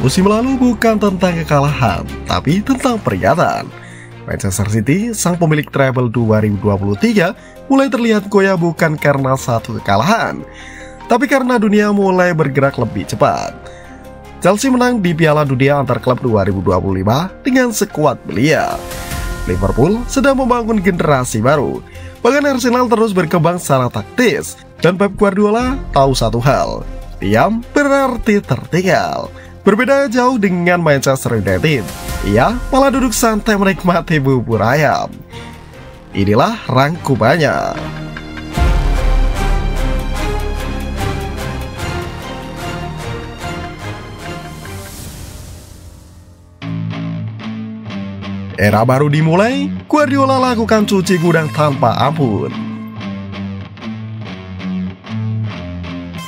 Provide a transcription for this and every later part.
Musim lalu bukan tentang kekalahan, tapi tentang peringatan. Manchester City, sang pemilik treble 2023, mulai terlihat goyah bukan karena satu kekalahan, tapi karena dunia mulai bergerak lebih cepat. Chelsea menang di Piala Dunia antar klub 2025 dengan sekuat belia. Liverpool sedang membangun generasi baru. Bahkan Arsenal terus berkembang secara taktis. Dan Pep Guardiola tahu satu hal, diam berarti tertinggal. Berbeda jauh dengan Manchester United, ia malah duduk santai menikmati bubur ayam. Inilah rangkumannya. Era baru dimulai, Guardiola lakukan cuci gudang tanpa ampun.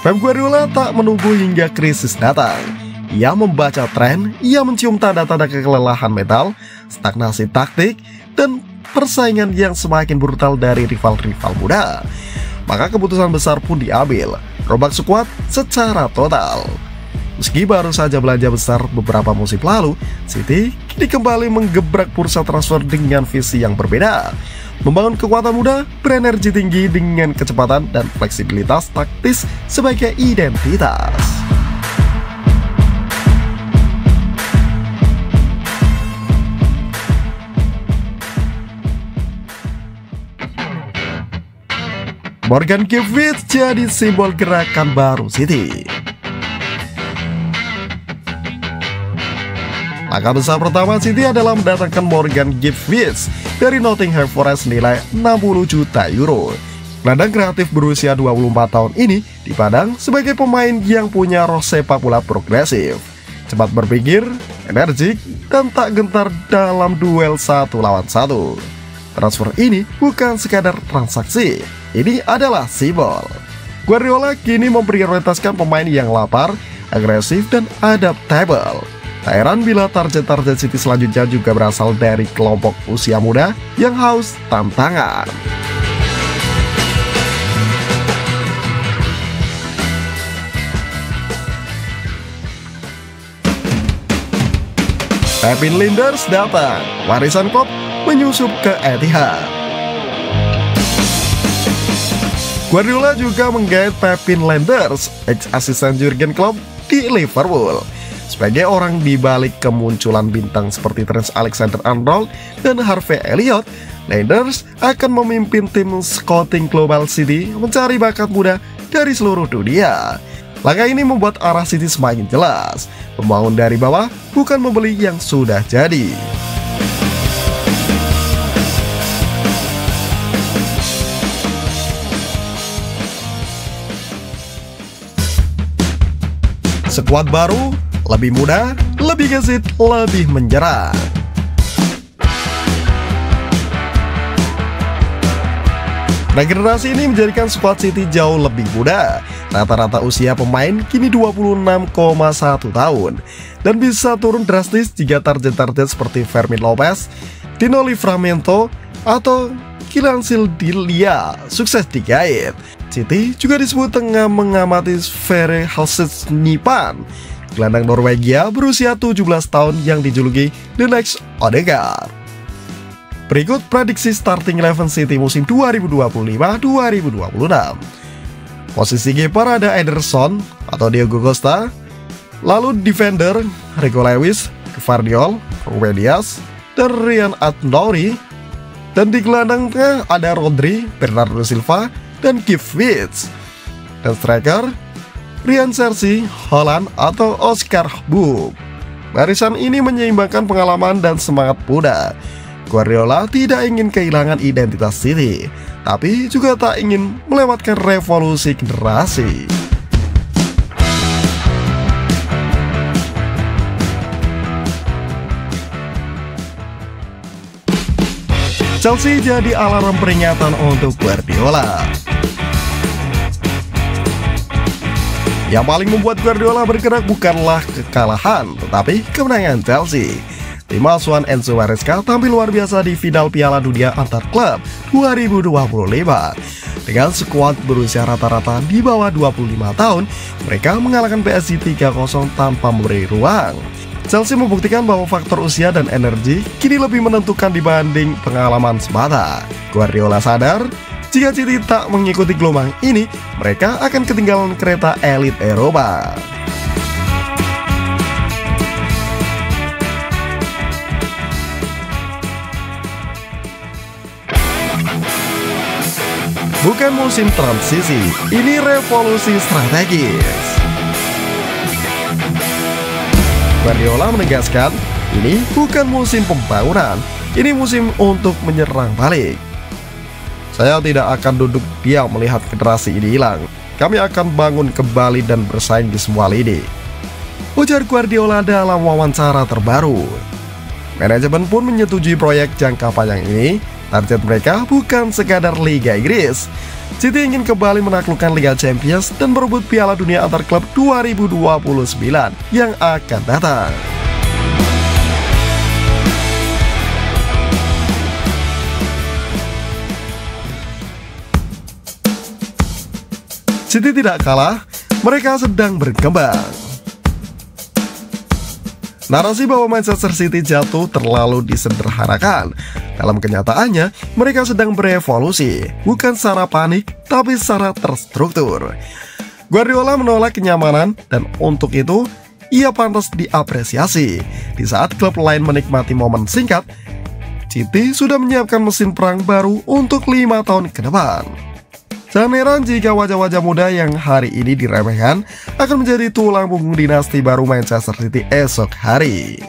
Pep Guardiola tak menunggu hingga krisis datang. Ia membaca tren, ia mencium tanda-tanda kelelahan mental, stagnasi taktik, dan persaingan yang semakin brutal dari rival-rival muda. Maka keputusan besar pun diambil, rombak skuad secara total. Meski baru saja belanja besar beberapa musim lalu, City kini kembali menggebrak bursa transfer dengan visi yang berbeda. Membangun kekuatan muda, berenergi tinggi dengan kecepatan dan fleksibilitas taktis sebagai identitas. Morgan Gibbs jadi simbol gerakan baru City. Langkah besar pertama City adalah mendatangkan Morgan Gibbs dari Nottingham Forest nilai 60 juta euro. Gelandang kreatif berusia 24 tahun ini dipandang sebagai pemain yang punya roh sepak bola progresif, cepat berpikir, energik, dan tak gentar dalam duel 1 lawan 1. Transfer ini bukan sekadar transaksi, ini adalah simbol. Guardiola kini memprioritaskan pemain yang lapar, agresif, dan adaptable. Tak heran bila target-target City selanjutnya juga berasal dari kelompok usia muda yang haus tantangan. Pepin Lijnders datang, warisan Klopp menyusup ke Etihad. Guardiola juga menggait Pepin Lijnders, ex-asisten Jurgen Klopp di Liverpool. Sebagai orang di balik kemunculan bintang seperti Trent Alexander-Arnold dan Harvey Elliott, Lijnders akan memimpin tim scouting Global City mencari bakat muda dari seluruh dunia. Langkah ini membuat arah City semakin jelas, membangun dari bawah, bukan membeli yang sudah jadi. Skuad baru, lebih muda, lebih gesit, lebih menjerah. Nah, generasi ini menjadikan skuad City jauh lebih muda. Rata-rata usia pemain kini 26,1 tahun dan bisa turun drastis jika target-target seperti Fermin Lopez, Dino Livramento, atau Kylian Sildilia sukses digait. City juga disebut tengah mengamati Sverre Halsnipan, gelandang Norwegia berusia 17 tahun yang dijuluki The Next Odegaard. Berikut prediksi starting 11 City musim 2025-2026. Posisi kiper ada Ederson atau Diego Costa, lalu defender Rico Lewis, Gvardiol, Ruben Dias, dan Ryan Ait-Nouri, dan di gelandang tengah ada Rodri, Bernardo Silva, dan Gibbs. Dan striker Ryan Searcy, Haaland, atau Oscar Bob. Barisan ini menyeimbangkan pengalaman dan semangat muda. Guardiola tidak ingin kehilangan identitas City, tapi juga tak ingin melewatkan revolusi generasi. Chelsea jadi alarm peringatan untuk Guardiola. Yang paling membuat Guardiola bergerak bukanlah kekalahan, tetapi kemenangan Chelsea. Tim asuhan Enzo Maresca tampil luar biasa di final Piala Dunia antar klub 2025. Dengan skuad berusia rata-rata di bawah 25 tahun, mereka mengalahkan PSG 3-0 tanpa memberi ruang. Chelsea membuktikan bahwa faktor usia dan energi kini lebih menentukan dibanding pengalaman semata. Guardiola sadar, jika City tak mengikuti gelombang ini, mereka akan ketinggalan kereta elit Eropa. Bukan musim transisi, ini revolusi strategis. Guardiola menegaskan, ini bukan musim pembangunan, ini musim untuk menyerang balik. Saya tidak akan duduk diam melihat generasi ini hilang. Kami akan bangun kembali dan bersaing di semua lini, ujar Guardiola dalam wawancara terbaru. Manajemen pun menyetujui proyek jangka panjang ini. Target mereka bukan sekadar Liga Inggris. City ingin kembali menaklukkan Liga Champions dan berebut Piala Dunia antar klub 2029 yang akan datang. City tidak kalah, mereka sedang berkembang. Narasi bahwa Manchester City jatuh terlalu disederhanakan. Dalam kenyataannya, mereka sedang berevolusi, bukan secara panik, tapi secara terstruktur. Guardiola menolak kenyamanan, dan untuk itu, ia pantas diapresiasi. Di saat klub lain menikmati momen singkat, City sudah menyiapkan mesin perang baru untuk 5 tahun ke depan. Jangan heran jika wajah-wajah muda yang hari ini diremehkan akan menjadi tulang punggung dinasti baru Manchester City esok hari.